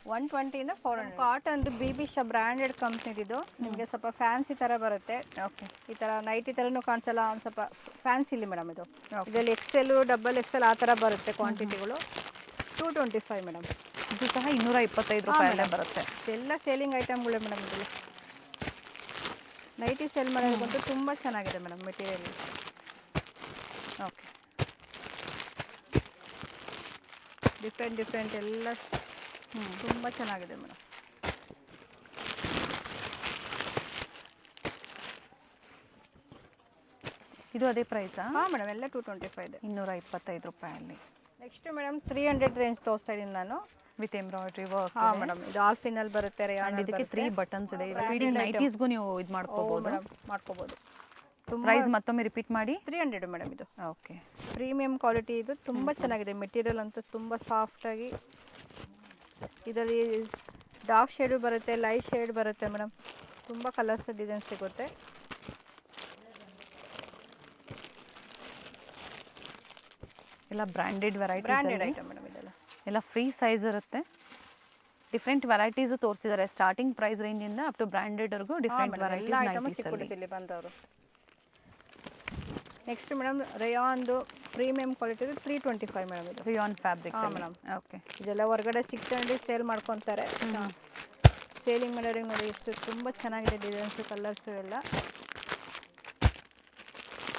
120ಇಂದ 400. ಕಾಟನ್ದು BB ಶಾ ಬ್ರ್ಯಾಂಡೆಡ್ ಕಂಪ್ನಿದಿದು. ನಿಮಗೆ ಸ್ವಲ್ಪ ಫ್ಯಾನ್ಸಿ ಥರ ಬರುತ್ತೆ. ಓಕೆ, ಈ ಥರ ನೈಟಿ ಥರನೂ ಕಾಣಿಸಲ್ಲ, ಒಂದು ಸ್ವಲ್ಪ ಫ್ಯಾನ್ಸಿಲಿ ಮೇಡಮ್ ಇದು. ಇದರಲ್ಲಿ XL, XXL ಆ ಥರ ಬರುತ್ತೆ ಕ್ವಾಂಟಿಟಿಗಳು. 225 ಮೇಡಮ್. ಇದು ಸಹ 225 ರೂಪಾಯಲ್ಲೇ ಬರುತ್ತೆ. ಎಲ್ಲ ಸೇಲಿಂಗ್ ಐಟಮ್ಗಳೇ ಮೇಡಮ್. ಇದರಲ್ಲಿ ನೈಟಿ ಸೇಲ್ ಮಾಡೋದಕ್ಕಂತೂ ತುಂಬ ಚೆನ್ನಾಗಿದೆ ಮೇಡಮ್ ಮೆಟೀರಿಯಲ್. ಓಕೆ, ಡಿಫ್ರೆಂಟ್ ಎಲ್ಲ ತುಂಬ ಚೆನ್ನಾಗಿದೆ ಮೇಡಮ್. ಇದು ಅದೇ ಪ್ರೈಸಾ? ಹಾಂ ಮೇಡಮ್, ಎಲ್ಲ 225 ಇದೆ, 225 ರೂಪಾಯಲ್ಲಿ. ನೆಕ್ಸ್ಟ್ ಮೇಡಮ್ 300 ರೇಂಜ್ ತೋರಿಸ್ತಾ ಇದ್ದೀನಿ ನಾನು, ವಿತ್ ಎಂಬ್ರಾಯ್ಡ್ರಿ ವರ್ಕ್. ಹಾಂ ಮೇಡಮ್. ಇದು ಆಲ್ಫಿನಲ್ಲಿ ಬರುತ್ತೆ, ರೇಯಾನ್. ಇದಕ್ಕೆ 3 ಬಟನ್ಸ್ ಇದೆ. ಫೀಡಿಂಗ್ ನೈಟೀಸ್ಗೂ ನೀವು ಇದು ಮಾಡ್ಕೋಬಹುದು ಮೇಡಮ್, ಮಾಡ್ಕೋಬಹುದು. ಪ್ರೈಸ್ ಮತ್ತೊಮ್ಮೆ ರಿಪೀಟ್ ಮಾಡಿ. 300 ಮೇಡಮ್. ಇದು ಓಕೆ, ಪ್ರೀಮಿಯಂ ಕ್ವಾಲಿಟಿ. ಇದು ತುಂಬ ಚೆನ್ನಾಗಿದೆ ಮೆಟೀರಿಯಲ್ ಅಂತೂ, ತುಂಬ ಸಾಫ್ಟಾಗಿ. ಇದರಲ್ಲಿ ಡಾರ್ಕ್ ಶೇಡು ಬರುತ್ತೆ, ಲೈಟ್ ಶೇಡ್ ಬರುತ್ತೆ ಮೇಡಮ್. ತುಂಬ ಕಲರ್ಸ್ ಡಿಸೈನ್ ಸಿಗುತ್ತೆ. ಎಲ್ಲ ಬ್ರ್ಯಾಂಡೆಡ್ ಬ್ರ್ಯಾಂಡೆಡ್ ಐಟಮ್ ಮೇಡಮ್. ಇದೆಲ್ಲ ಎಲ್ಲ ಫ್ರೀ ಸೈಜ್ ಇರುತ್ತೆ. ಡಿಫ್ರೆಂಟ್ ವೆರೈಟೀಸ್ ತೋರಿಸಿದ್ದಾರೆ, ಸ್ಟಾರ್ಟಿಂಗ್ ಪ್ರೈಸ್ ರೇಂಜಿಂದ ಅಪ್ ಟು ಬ್ರ್ಯಾಂಡೆಡ್ವರೆಗೂ ಡಿಫ್ರೆಂಟ್ ವೆರೈಟೀಸ್ ಸಿಕ್ಬಿಡುತ್ತೆ ಬಂದವರು. ನೆಕ್ಸ್ಟ್ ಮೇಡಮ್ ರೇಯಾನ್ದು ಪ್ರೀಮಿಯಂ ಕ್ವಾಲಿಟಿ 325 ಮೇಡಮ್. ಇದು ರೇಯಾನ್ ಫ್ಯಾಬ್ರಿಕ್ ಮೇಡಮ್. ಓಕೆ, ಇದೆಲ್ಲ ಹೊರಗಡೆ 600 ಸೇಲ್ ಮಾಡ್ಕೊತಾರೆ. ಸೇಲಿಂಗ್ ಮಾಡೋರಿಗೆ ನೋಡಿ ಎಷ್ಟು ತುಂಬ ಚೆನ್ನಾಗಿದೆ ಡಿಸೈನ್ಸು, ಕಲರ್ಸು ಎಲ್ಲ.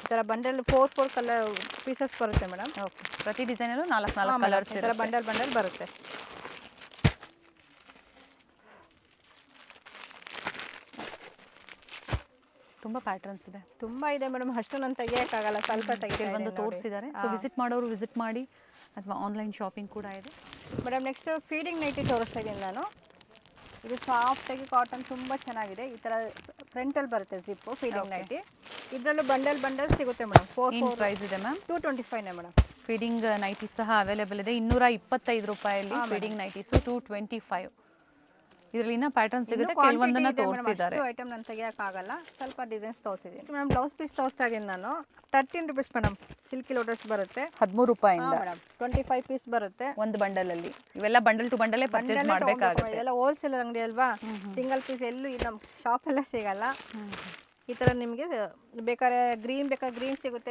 ಈ ಥರ ಬಂಡಲ್ 4 ಕಲರ್ ಪೀಸಸ್ ಬರುತ್ತೆ ಮೇಡಮ್. ಓಕೆ, ಪ್ರತಿ ಡಿಸೈನಲ್ಲೂ 4 ಕಲರ್ಸ್ ಈ ಥರ ಬಂಡಲ್ ಬರುತ್ತೆ. ತುಂಬ ಪ್ಯಾಟರ್ನ್ಸ್ ಇದೆ, ತುಂಬ ಇದೆ ಮೇಡಮ್. ಅಷ್ಟು ನಾನು ತೆಗಿಯೋಕ್ಕಾಗಲ್ಲ, ಸ್ವಲ್ಪ ಒಂದು ತೋರಿಸಿದ್ದಾರೆ. ಸೊ ವಿಸಿಟ್ ಮಾಡೋರು ವಿಸಿಟ್ ಮಾಡಿ, ಅಥವಾ ಆನ್ಲೈನ್ ಶಾಪಿಂಗ್ ಕೂಡ ಇದೆ ಮೇಡಮ್. ನೆಕ್ಸ್ಟ್ ಫೀಡಿಂಗ್ ನೈಟಿ ತೋರಿಸ್ತಾ ಇದ್ದೀನಿ ನಾನು. ಇದು ಸಾಫ್ಟಾಗಿ ಕಾಟನ್, ತುಂಬ ಚೆನ್ನಾಗಿದೆ. ಈ ಥರ ಫ್ರಂಟಲ್ಲಿ ಬರುತ್ತೆ ಜಿಪ್ಪು, ಫೀಡಿಂಗ್ ನೈಟಿ. ಇದರಲ್ಲೂ ಬಂಡಲ್ ಸಿಗುತ್ತೆ ಮೇಡಮ್. 4 ಪ್ರೈಸ್ ಇದೆ ಮ್ಯಾಮ್? 225 ಮೇಡಮ್. ಫೀಡಿಂಗ್ ನೈಟೀಸ್ ಸಹ ಅವೈಲೇಬಲ್ ಇದೆ, 225 ರೂಪಾಯಲ್ಲಿ ಫೀಡಿಂಗ್ ನೈಟೀಸು 225. ಇದರಲ್ಲಿ ಇನ್ನೂ ಪ್ಯಾಟರ್ನ್ ಸಿಗುತ್ತೆ, ಕೆಲವೊಂದನ್ನು ತೋರಿಸಿದ್ದಾರೆ. ಐಟಮ್ ನಾನು ತೆಗಿಯೋಕ್ಕಾಗಲ್ಲ, ಸ್ವಲ್ಪ ಡಿಸೈನ್ಸ್ ತೋರಿಸಿದ್ದೀನಿ ಮೇಡಮ್. ಬ್ಲೌಸ್ ಪೀಸ್ ತೋರಿಸ್ತಾ ಇದ್ದೀನಿ ನಾನು. 13 ರೂಪೀಸ್ ಮೇಡಮ್. ಸಿಲ್ಕಿ ಲೋಟಸ್ ಬರುತ್ತೆ 13 ರೂಪಾಯಿಂದ ಮೇಡಮ್. 25 ಪೀಸ್ ಬರುತ್ತೆ ಒಂದು ಬಂಡಲಲ್ಲಿ. ಇವೆಲ್ಲ ಬಂಡಲ್ ಟು ಬಂಡಲೇ ಪರ್ಚೇಸ್ ಮಾಡಬೇಕಾಗುತ್ತೆ. ಇದೆಲ್ಲ ಹೋಲ್ಸೇಲ್ ಅಂಗಡಿ ಅಲ್ವಾ, ಸಿಂಗಲ್ ಪೀಸ್ ಎಲ್ಲೂ ನಮ್ಮ ಶಾಪಲ್ಲೇ ಸಿಗಲ್ಲ. ಈ ಥರ ನಿಮಗೆ ಬೇಕಾದ್ರೆ ಗ್ರೀನ್ ಸಿಗುತ್ತೆ,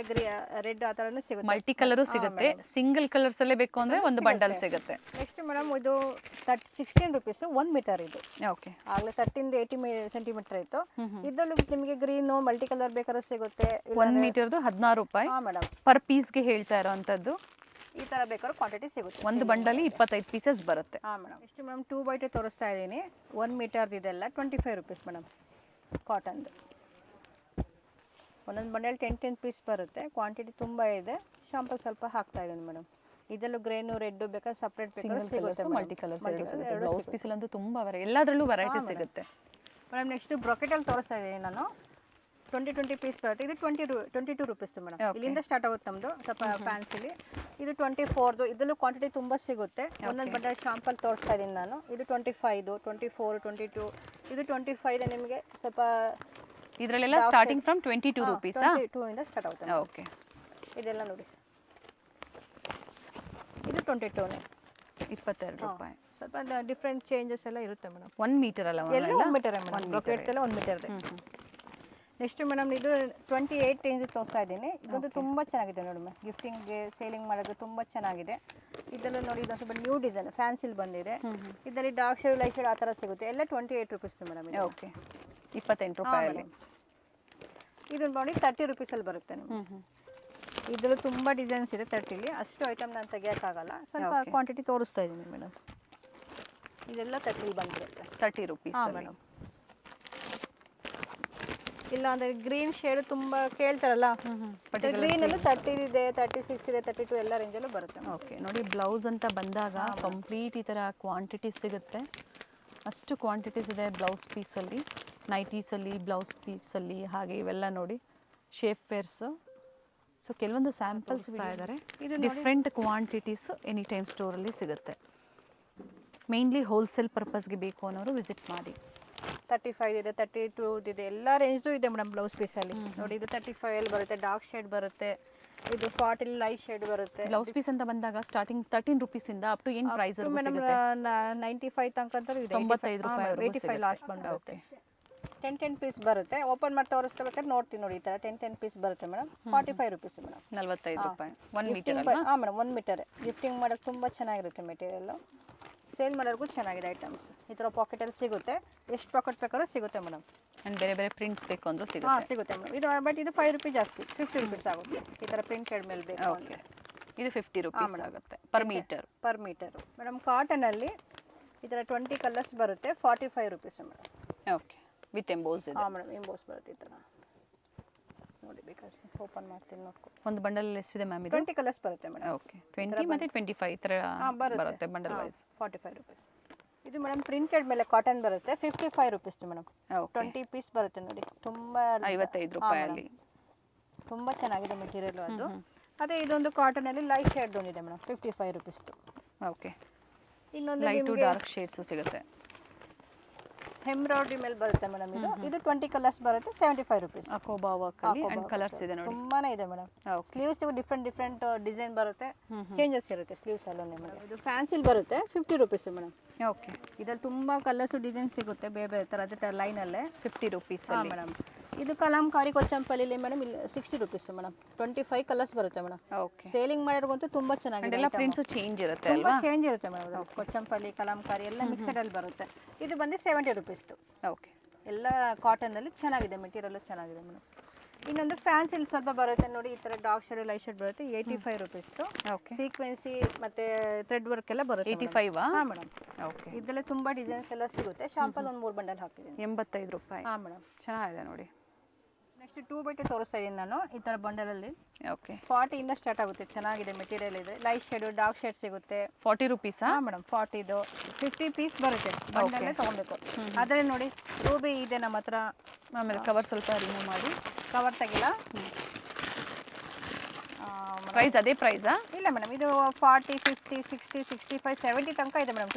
ರೆಡ್ ಆ ಥರನೂ ಸಿಗುತ್ತೆ, ಮಲ್ಟಿ ಕಲರು ಸಿಗುತ್ತೆ. ಸಿಂಗಲ್ ಕಲರ್ಸ್ ಅಲ್ಲೇ ಬೇಕು ಅಂದರೆ ಒಂದು ಬಂಡಲ್ ಸಿಗುತ್ತೆ. ನೆಕ್ಸ್ಟ್ ಮೇಡಮ್ ಇದು 16 ರೂಪೀಸ್ 1 ಮೀಟರ್. ಇದು ಓಕೆ, ಆಗಲೇ 13 80 ಸೆಂಟಿಮೀಟರ್ ಇತ್ತು. ಇದರಲ್ಲೂ ನಿಮಗೆ ಗ್ರೀನು ಮಲ್ಟಿ ಕಲರ್ ಬೇಕಾದ್ರೂ ಸಿಗುತ್ತೆ. 1 ಮೀಟರ್ದು 16 ರೂಪಾಯಿ ಮೇಡಮ್ ಪರ್ ಪೀಸ್ಗೆ ಹೇಳ್ತಾ ಇರೋವಂಥದ್ದು. ಈ ಥರ ಬೇಕಾದ್ರೂ ಕ್ವಾಂಟಿಟಿ ಸಿಗುತ್ತೆ. ಒಂದು ಬಂಡಲಿ 25 ಪೀಸಸ್ ಬರುತ್ತೆ. ಮೇಡಮ್. ಎಷ್ಟು ಮೇಡಮ್ 2x2 ತೋರಿಸ್ತಾ ಇದ್ದೀನಿ. 1 ಮೀಟರ್ದು ಇದೆಲ್ಲ 25 ರೂಪೀಸ್ ಮೇಡಮ್. ಕಾಟನ್ದು ಒಂದೊಂದು ಬಂಡಲ್ 10 ಪೀಸ್ ಬರುತ್ತೆ. ಕ್ವಾಂಟಿಟಿ ತುಂಬ ಇದೆ. ಶಾಂಪಲ್ ಸ್ವಲ್ಪ ಹಾಕ್ತಾ ಇದ್ದೀನಿ ಮೇಡಮ್. ಇದರಲ್ಲೂ ಗ್ರೇನು ರೆಡ್ ಬೇಕಾದ್ರೆ ಸಪ್ರೇಟ್ ಬೇಕಾದ್ರೆ ಸಿಗುತ್ತೆ. ಮಲ್ಟಿ ಕಲರ್ಸ್ ಬ್ಲೌಸ್ ಪೀಸಲ್ಲಂತೂ ತುಂಬ ಎಲ್ಲದರಲ್ಲೂ ವೆರೈಟಿ ಸಿಗುತ್ತೆ ಮೇಡಮ್. ನೆಕ್ಸ್ಟ್ ಬ್ರೊಕೆಟಲ್ಲಿ ತೋರಿಸ್ತಾ ಇದ್ದೀನಿ ನಾನು. 20 ಪೀಸ್ ಬರುತ್ತೆ. ಇದು 22 ರೂಪೀಸ್ ಮೇಡಮ್. ಇಲ್ಲಿಂದ ಸ್ಟಾರ್ಟ್ ಆಗುತ್ತೆ ನಮ್ಮದು ಸ್ವಲ್ಪ ಫ್ಯಾನ್ಸಿಲಿ. ಇದು 24ದು. ಇದರಲ್ಲೂ ಕ್ವಾಂಟಿಟಿ ತುಂಬ ಸಿಗುತ್ತೆ. ಒಂದೊಂದು ಬಂಡಲ್ ಶಾಂಪಲ್ ತೋರಿಸ್ತಾ ಇದ್ದೀನಿ ನಾನು. ಇದು 25, 24, 22. ಇದು 25 ನಿಮಗೆ ಸ್ವಲ್ಪ. ಇದರಲ್ಲೆಲ್ಲ ಸ್ಟಾರ್ಟಿಂಗ್ ಫ್ರಮ್ 22 ರೂಪೀಸ್. 22 ಇಂದ ಸ್ಟಾರ್ಟ್ ಆಗುತ್ತೆ. ಓಕೆ, ಇದೆಲ್ಲ ನೋಡಿ. ಇದು 22ನೇ 22 ರೂಪಾಯಿ. ಸ್ವಲ್ಪ ಡಿಫ್ರೆಂಟ್ ಚೇಂಜಸ್ ಎಲ್ಲ ಇರುತ್ತೆ ಮೇಡಮ್. 1 ಮೀಟರ್ ಅಲ್ಲ, ಎಲ್ಲ 1 ಮೀಟರ್ ಮೇಡಮ್. ಬ್ರೊಕೆಟ್ಸ್ ಎಲ್ಲ 1 ಮೀಟರ್ ಇದೆ. ನೆಕ್ಸ್ಟ್ ಮೇಡಮ್ ಇದು 28 ರೇಂಜ್ ತೋರಿಸ್ತಾ ಇದ್ದೀನಿ. ಇದೊಂದು ತುಂಬ ಚೆನ್ನಾಗಿದೆ ನೋಡಿ ಮ್ಯಾಮ್, ಗಿಫ್ಟಿಂಗ್ಗೆ ಸೇಲಿಂಗ್ ಮಾಡೋದು ತುಂಬ ಚೆನ್ನಾಗಿದೆ. ಇದೆಲ್ಲ ನೋಡಿ ಇದೊಂದು ಸ್ವಲ್ಪ ನ್ಯೂ ಡಿಸೈನ್ ಫ್ಯಾನ್ಸಿಲ್ ಬಂದಿದೆ. ಇದರಲ್ಲಿ ಡಾರ್ಕ್ ಶೇಡ್ ಲೈಟ್ ಶೇಡ್ ಆ ಥರ ಸಿಗುತ್ತೆ. ಎಲ್ಲ 28 ರುಪೀಸ್ ಮೇಡಮ್ ಇದು. ಓಕೆ 28 ರೂಪಾಯಲ್ಲಿ. ಇದು ನೋಡಿ 30 ರುಪೀಸಲ್ಲಿ ಬರುತ್ತೆ ನಿಮಗೆ. ಇದರಲ್ಲೂ ತುಂಬ ಡಿಸೈನ್ಸ್ ಇದೆ 30ಲಿ. ಅಷ್ಟು ಐಟಮ್ ನಾನು ತೆಗಿಯೋಕ್ಕಾಗಲ್ಲ, ಸ್ವಲ್ಪ ಕ್ವಾಂಟಿಟಿ ತೋರಿಸ್ತಾ ಇದ್ದೀನಿ ಮೇಡಮ್. ಇದೆಲ್ಲ 30ಲಿ ಬಂದಿರುತ್ತೆ. 30 ರುಪೀಸ್ ಮೇಡಮ್. ಇಲ್ಲ ಅಂದರೆ ಗ್ರೀನ್ ಶೇಡ್ ತುಂಬ ಕೇಳ್ತಾರಲ್ಲ, ಗ್ರೀನಲ್ಲೂ 30 ಇದೆ, 36 ಇದೆ, 32 ಎಲ್ಲ ರೇಂಜಲ್ಲೂ ಬರುತ್ತೆ. ಓಕೆ ನೋಡಿ, ಬ್ಲೌಸ್ ಅಂತ ಬಂದಾಗ ಕಂಪ್ಲೀಟ್ ಈ ಥರ ಕ್ವಾಂಟಿಟೀಸ್ ಸಿಗುತ್ತೆ. ಅಷ್ಟು ಕ್ವಾಂಟಿಟೀಸ್ ಇದೆ ಬ್ಲೌಸ್ ಪೀಸಲ್ಲಿ, ನೈಟೀಸಲ್ಲಿ, ಬ್ಲೌಸ್ ಪೀಸಲ್ಲಿ, ಹಾಗೆ ಇವೆಲ್ಲ ನೋಡಿ ಶೇಪ್ ವೇರ್ಸು. ಸೊ ಕೆಲವೊಂದು ಸ್ಯಾಂಪಲ್ಸ್ ಇದ್ದಾರೆ. ಇದು ಡಿಫ್ರೆಂಟ್ ಕ್ವಾಂಟಿಟೀಸ್ ಎನಿ ಟೈಮ್ ಸ್ಟೋರಲ್ಲಿ ಸಿಗುತ್ತೆ. ಮೇನ್ಲಿ ಹೋಲ್ಸೇಲ್ ಪರ್ಪಸ್ಗೆ ಬೇಕು ಅನ್ನೋರು ವಿಸಿಟ್ ಮಾಡಿ. 35 ಇದೆ, 32 ಇದೆ, ಎಲ್ಲ ರೇಂಜ್ದು ಇದೆ ಮೇಡಮ್ ಬ್ಲೌಸ್ ಪೀಸಲ್ಲಿ. ನೋಡಿ ಇದು 35 ಬರುತ್ತೆ, ಡಾರ್ಕ್ ಶೇಡ್ ಬರುತ್ತೆ. ಇದು 40 ಲೈಟ್ ಶೇಡ್ ಬರುತ್ತೆ. ಬ್ಲೌಸ್ ಪೀಸ್ ಅಂತ ಬಂದಾಗ ಸ್ಟಾರ್ಟಿಂಗ್ 13 ರುಪೀಸಿಂದ ಅಪ್ ಟು ಏನು ಪ್ರೈಸ್ ಮೇಡಮ್ 95 ತನಕ ಇದೆ. 95 ರೂಪಾಯಿ 85 ಲಾಸ್ಟ್ ಬಂದುಬಿಡುತ್ತೆ. 10 ಪೀಸ್ ಬರುತ್ತೆ. ಓಪನ್ ಮಾಡಿ ತೋರಿಸ್ಕೋಬೇಕಾದ್ರೆ ನೋಡ್ತೀನಿ ನೋಡಿ, ಈ ಥರ 10 ಪೀಸ್ ಬರುತ್ತೆ ಮೇಡಮ್. 45 rupees madam. 45 ರೂಪಾಯಿ 1 ಮೀಟರ್. ಹಾಂ ಮೇಡಮ್, 1 ಮೀಟರ್. ಗಿಫ್ಟಿಂಗ್ ಮಾಡೋಕ್ಕೆ ತುಂಬ ಚೆನ್ನಾಗಿರುತ್ತೆ ಮೆಟೀರಿಯಲ್ಲು. ಸೇಲ್ ಮಾಡೋರ್ಗೂ ಚೆನ್ನಾಗಿದೆ ಐಟಮ್ಸ್. ಈ ಥರ ಪಾಕೆಟಲ್ಲಿ ಸಿಗುತ್ತೆ, ಎಷ್ಟು ಪಾಕೆಟ್ ಬೇಕಾದ್ರೂ ಸಿಗುತ್ತೆ ಮೇಡಮ್. ಆ್ಯಂಡ್ ಬೇರೆ ಬೇರೆ ಪ್ರಿಂಟ್ಸ್ ಬೇಕು ಅಂದರೂ ಸಿಗುತ್ತೆ. ಹಾಂ ಸಿಗುತ್ತೆ ಮೇಡಮ್. ಇದು ಬಟ್ ಇದು 5 ರೂಪೀಸ್ ಜಾಸ್ತಿ, 50 ರುಪೀಸ್ ಆಗುತ್ತೆ. ಈ ಥರ ಪ್ರಿಂಟೆಡ್ ಮೇಲೆ ಬೇಕು. ಓಕೆ, ಇದು 50 ರುಪೀಸ್ ಆಗುತ್ತೆ ಪರ್ ಮೀಟರ್. ಮೇಡಮ್ ಕಾಟನಲ್ಲಿ ಈ ಥರ 20 ಕಲರ್ಸ್ ಬರುತ್ತೆ, 45 rupees madam. Okay, with emboss ಇದೆ. ಹಾಂ ಮೇಡಮ್, ಎಂಬೋಸ್ ಬರುತ್ತೆ ಈ ಥರ. ನೋಡಿ ಬೇಕಾದ್ರೆ ಓಪನ್ ಮಾಡ್ತೀನಿ ನೋಡ್ಕೊ. ಒಂದು ಬಂಡಲ್ ಎಷ್ಟಿದೆ ಮ್ಯಾಮ್ ಇದು? 20 ಕಲರ್ಸ್ ಬರುತ್ತೆ ಮೇಡಮ್. ಓಕೆ, 20 ಮತ್ತು 25 ಈ ಥರ ಬರುತ್ತೆ ಬಂಡಲ್ ವೈಸ್. 45 ರುಪೀಸ್. ಇದು ಮೇಡಮ್ ಪ್ರಿಂಟೆಡ್ ಮೇಲೆ ಕಾಟನ್ ಬರುತ್ತೆ, 55 ರುಪೀಸ್ ಮೇಡಮ್. 20 ಪೀಸ್ ಬರುತ್ತೆ ನೋಡಿ, ತುಂಬ 55 ರೂಪಾಯಲ್ಲಿ. ತುಂಬ ಚೆನ್ನಾಗಿದೆ ಮೆಟೀರಿಯಲ್ ಅದು. ಅದೇ ಇದೊಂದು ಕಾಟನಲ್ಲಿ ಲೈಟ್ ಶೇಡ್ ಒಂದಿದೆ ಮೇಡಮ್, 55 ರುಪೀಸ್ದು. ಓಕೆ, ಇನ್ನೊಂದು ಲೈಟ್ ಟು ಡಾರ್ಕ್ ಶೇಡ್ಸ್ ಸಿಗುತ್ತೆ. ಎಂಬ್ರಾಯ್ಡ್ರಿ ಮೇಲೆ ಬರುತ್ತೆ ಮೇಡಮ್. ಇದು 20 ಕಲರ್ಸ್ ಬರುತ್ತೆ, 75 ರುಪೀಸ್. ಅಕೋಬಾ ವರ್ಕ್ ಅಲ್ಲಿ ಅಂಡ್ ಕಲರ್ಸ್ ಇದೆ ನೋಡಿ, ತುಂಬಾನೇ ಇದೆ ಮೇಡಮ್. ಸ್ಲೀವ್ಸ್ ಡಿಫ್ರೆಂಟ್ ಡಿಸೈನ್ ಬರುತ್ತೆ, ಚೇಂಜಸ್ ಇರುತ್ತೆ ಸ್ಲೀವ್ಸ್ ಅಲ್ಲೂ ಮೇಡಮ್. ಇದು ಫ್ಯಾನ್ಸಿಲ್ ಬರುತ್ತೆ, 50 ರುಪೀಸ್ ಮೇಡಮ್. ಓಕೆ, ಇದ್ರಲ್ಲಿ ತುಂಬಾ ಕಲರ್ಸ್ ಡಿಸೈನ್ ಸಿಗುತ್ತೆ ಬೇರೆ ಬೇರೆ ಥರ, ಅದೇ ಥರ ಲೈನಲ್ಲೇ 50 ರುಪೀಸ್ ಮೇಡಮ್. ಇದು ಕಲಾಂಕಾರಿ ಕೊಚ್ಚಂಪಲ್ಲಿ ಮೇಡಮ್, ಇಲ್ಲಿ 60 ರುಪೀಸ್ ಮೇಡಮ್. 25 ಕಲರ್ಸ್ ಬರುತ್ತೆ ಮೇಡಮ್. ಓಕೆ, ಸೇಲಿಂಗ್ ಮಾಡೋರ್ಗಂತೂ ತುಂಬಾ ಚೆನ್ನಾಗಿದೆ. ಎಲ್ಲ ಪ್ರಿಂಟ್ಸ್ ಚೇಂಜ್ ಇರುತ್ತೆ ತುಂಬಾ ಚೇಂಜ್ ಇರುತ್ತೆ ಮೇಡಮ್. ಕೊಚ್ಚಂಪಲ್ಲಿ, ಕಲಾಂಕಾರಿ ಎಲ್ಲ ಮಿಕ್ಸಡ್ ಅಲ್ಲಿ ಬರುತ್ತೆ. ಇದು ಬಂದು 70 ರುಪೀಸ್. ಓಕೆ, ಎಲ್ಲ ಕಾಟನಲ್ಲಿ ಚೆನ್ನಾಗಿದೆ, ಮೆಟೀರಿಯಲ್ ಚೆನ್ನಾಗಿದೆ ಮೇಡಮ್. ಇನ್ನೊಂದು ಫ್ಯಾನ್ಸಿಲ್ ಸ್ವಲ್ಪ ಬರುತ್ತೆ ನೋಡಿ, ಈ ಥರ ಡಾರ್ಕ್ ಶೇಡ್ ಲೈಟ್ ಶೇಡ್ ಬರುತ್ತೆ, 85 ರುಪೀಸ್. ಓಕೆ, ಸೀಕ್ವೆನ್ಸಿ ಮತ್ತೆ ಥ್ರೆಡ್ ವರ್ಕ್ ಎಲ್ಲ ಬರುತ್ತೆ. 85 ಹಾಂ ಮೇಡಮ್. ಓಕೆ, ಇದೆಲ್ಲ ತುಂಬಾ ಡಿಸೈನ್ಸ್ ಎಲ್ಲ ಸಿಗುತ್ತೆ. ಶಾಂಪಲ್ ಒಂದು 3 ಬಂಡಲ್ ಹಾಕಿದ್ದೀನಿ. 85 ರೂಪಾಯಿ. ಹಾಂ ಮೇಡಮ್, ಚೆನ್ನಾಗಿದೆ ನೋಡಿ. ನೆಕ್ಸ್ಟ್ 2x2 ತೋರಿಸ್ತಾ ಇದ್ದೀನಿ ನಾನು ಈ ಥರ ಬಂಡಲಲ್ಲಿ. ಓಕೆ, 40 ಇಂದ ಸ್ಟಾರ್ಟ್ ಆಗುತ್ತೆ, ಚೆನ್ನಾಗಿದೆ ಮೆಟೀರಿಯಲ್ ಇದೆ. ಲೈಟ್ ಶೇಡು ಡಾರ್ಕ್ ಶೇಡ್ ಸಿಗುತ್ತೆ. 40 ರುಪೀಸಾ? ಹಾಂ ಮೇಡಮ್, 40 50 ಪೀಸ್ ಬರುತ್ತೆ, ಬಂಡಲ್ಲೇ ತೊಗೊಬೇಕು. ಆದರೆ ನೋಡಿ ರೂಬಿ ಇದೆ ನಮ್ಮ ಹತ್ರ. ಆಮೇಲೆ ಕವರ್ ಸ್ವಲ್ಪ ರಿಮೂವ್ ಮಾಡಿ. ಕವರ್ ತೆಗಿಲ್ಲ. ಪ್ರೈಸ್ ಅದೇ ಪ್ರೈಸಾ? ಇಲ್ಲ ಮೇಡಮ್, ಇದು 40, 50, 60, 65, 70 ತನಕ ಇದೆ ಮೇಡಮ್.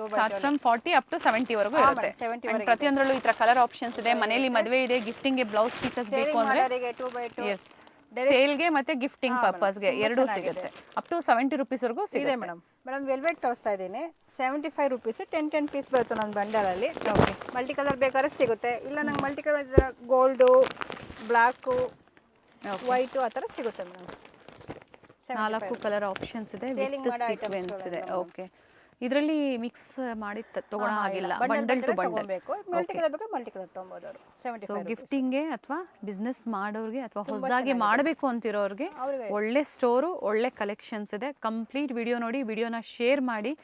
ಫ್ರಮ್ 40 ಅಪ್ ಟು 70 ವರೆಗೂ ಇರುತ್ತೆ. 70 And ಪ್ರತಿಯೊಂದರಲ್ಲೂ ಈ ತರ ಕಲರ್ ಆಪ್ಷನ್ಸ್ ಇದೆ. ಮನೆಯಲ್ಲಿ ಮದುವೆ ಇದೆ, ಗಿಫ್ಟಿಂಗ್ ಗೆ ಬ್ಲೌಸ್ ಪೀಸಸ್ ಬೇಕು ಅಂದ್ರೆ 2x2. ಎಸ್, ಸೇಲ್ಗೆ ಮತ್ತೆ ಗಿಫ್ಟಿಂಗ್ ಪರ್ಪಸ್ಗೆ ಎರಡೂ ಸಿಗುತ್ತೆ. ಅಪ್ ಟು 70 ರುಪೀಸ್ ವರೆಗೂ ಸಿಗುತ್ತೆ ಮೇಡಮ್. ಮೇಡಮ್ ವೆಲ್ವೆಟ್ ತೋರಿಸ್ತಾ ಇದ್ದೀನಿ, 75 ರುಪೀಸ್. 10 ಪೀಸ್ ಬರುತ್ತೆ ನನ್ನ ಬಂಡಲಲ್ಲಿ. ಓಕೆ, ಮಲ್ಟಿ ಕಲರ್ ಬೇಕಾದ್ರೆ ಸಿಗುತ್ತೆ. ಇಲ್ಲ ನಂಗೆ multi colour gold, black, white ಆ ಥರ ಸಿಗುತ್ತೆ ಮೇಡಮ್. 4 ಕಲರ್ ಆಪ್ಷನ್ಸ್ ಇದೆ, ವಿತ್ ಸೀಕ್ವೆನ್ಸ್ ಇದೆ. ಓಕೆ, ಇದರಲ್ಲಿ ಮಿಕ್ಸ್ ಮಾಡಿ ತಗೊಳ್ಳೋ ಹಾಗಿಲ್ಲ, ಬಂಡಲ್ ಟು ಬಂಡಲ್ ಬೇಕು. ಮಲ್ಟಿ ಕಲರ್ ಬೇಕಾದ್ರೆ ಮಲ್ಟಿ ಕಲರ್ ತೊಗೊಬೋದು ಅವರು. 75 ಗಿಫ್ಟಿಂಗ್ಗೆ ಅಥವಾ ಬಿಸ್ನೆಸ್ ಮಾಡೋರಿಗೆ ಅಥವಾ ಹೊಸದಾಗಿ ಮಾಡಬೇಕು ಅಂತಿರೋರಿಗೆ ಒಳ್ಳೆ ಸ್ಟೋರು, ಒಳ್ಳೆ ಕಲೆಕ್ಷನ್ಸ್ ಇದೆ. ಕಂಪ್ಲೀಟ್ ವಿಡಿಯೋ ನೋಡಿ, ವಿಡಿಯೋನ ಶೇರ್ ಮಾಡಿ.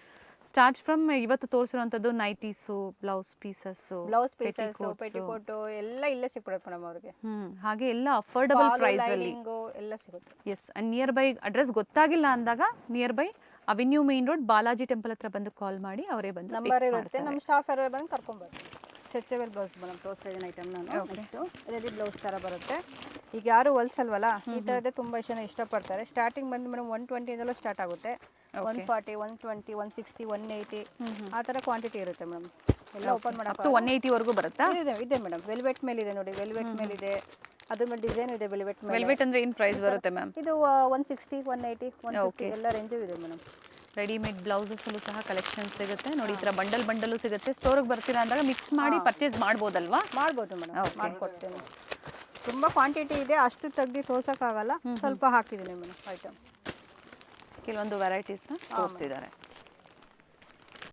ಸ್ಟಾರ್ಟ್ ಫ್ರಮ್ ಇವತ್ತು ತೋರಿಸಿರುವಂಥದ್ದು ನೈಟೀಸು, ಬ್ಲೌಸ್ ಪೀಸಸ್ಸು, ಪೆಟಿಕೋಟು ಎಲ್ಲ ಇಲ್ಲೇ ಸಿಕ್ಬಿಡುತ್ತೆ ಮೇಡಮ್ ಅವ್ರಿಗೆ. ಹಾಗೆ ಎಲ್ಲ ಅಫೋರ್ಡಬಲ್ ಪ್ರೈಸ್ ಅಲ್ಲಿ ಎಲ್ಲ ಸಿಗುತ್ತೆ. ಎಸ್, ನಿಯರ್ ಬೈ ಅಡ್ರೆಸ್ ಗೊತ್ತಾಗಿಲ್ಲ ಅಂದಾಗ near by avenue main road Balaji temple ಹತ್ರ ಬಂದು ಕಾಲ್ ಮಾಡಿ, ಅವರೇ ಬಂದು ನಂಬರ್ ಇರುತ್ತೆ. ನಮ್ಮ ಸ್ಟಾಫ್ ಯಾರು ಬಂದು ಕರ್ಕೊಂಡ್ಬರ್ತೀವಿ. ಸ್ಟ್ರೆಚಬಲ್ ಬ್ಲೌಸ್ ಮೇಡಮ್ ತೋರಿಸ್ತಾ ಇದ್ದೀನಿ ಐಟಮ್ ನಾನು. ನೆಕ್ಸ್ಟು ರೆಡಿ ಬ್ಲೌಸ್ ಥರ ಬರುತ್ತೆ. ಈಗ ಯಾರು ಹೊಲ್ಸಲ್ವಲ್ಲ, ಈ ಥರದ್ದೇ ತುಂಬ ಜನ ಇಷ್ಟಪಡ್ತಾರೆ. ಸ್ಟಾರ್ಟಿಂಗ್ ಬಂದು ಮೇಡಮ್ 120ಇಂದಲೂ ಸ್ಟಾರ್ಟ್ ಆಗುತ್ತೆ. 140, 120, 160, 180 ಆ ಥರ ಕ್ವಾಂಟಿಟಿ ಇರುತ್ತೆ ಮೇಡಮ್. ಎಲ್ಲ ಓಪನ್ ಮಾಡೋಕೆ 180 ವರೆಗೂ ಬರುತ್ತಾ? ಇದೆ ಮೇಡಮ್. ವೆಲ್ವೆಟ್ ಮೇಲೆ ಇದೆ ನೋಡಿ, ವೆಲ್ವೆಟ್ ಮೇಲೆ ಇದೆ. ಅದ್ರ ಮೇಲೆ ಡಿಸೈನ್ ಇದೆ ವೆಲ್ವೆಟ್ ಮೇಲೆ. ವೆಲ್ವೆಟ್ ಅಂದ್ರೆ ಏನು ಪ್ರೈಸ್ ಬರುತ್ತೆ ಮ್ಯಾಮ್? ಇದು 160, 180, 150 ಎಲ್ಲ ರೇಂಜು ಇದೆ ಮೇಡಮ್. ರೆಡಿಮೇಡ್ ಬ್ಲೌಸಸ್ಸಲ್ಲೂ ಸಹ ಕಲೆಕ್ಷನ್ ಸಿಗುತ್ತೆ ನೋಡಿ. ಈ ಥರ ಬಂಡಲ್ಲು ಸಿಗುತ್ತೆ. ಸ್ಟೋರಿಗೆ ಬರ್ತೀರಾ ಅಂದಾಗ ಮಿಕ್ಸ್ ಮಾಡಿ ಪರ್ಚೇಸ್ ಮಾಡ್ಬೋದಲ್ವಾ? ಮಾಡ್ಬೋದು ಮೇಡಮ್, ಮಾಡ್ಕೊಡ್ತೇನೆ. ತುಂಬ ಕ್ವಾಂಟಿಟಿ ಇದೆ, ಅಷ್ಟು ತೆಗ್ದು ತೋರ್ಸೋಕ್ಕಾಗಲ್ಲ, ಸ್ವಲ್ಪ ಹಾಕಿದ್ದೀನಿ ಮೇಡಮ್ ಐಟಮ್. ಕೆಲವೊಂದು ವೆರೈಟೀಸ್ನ ತೋರಿಸಿದ್ದಾರೆ.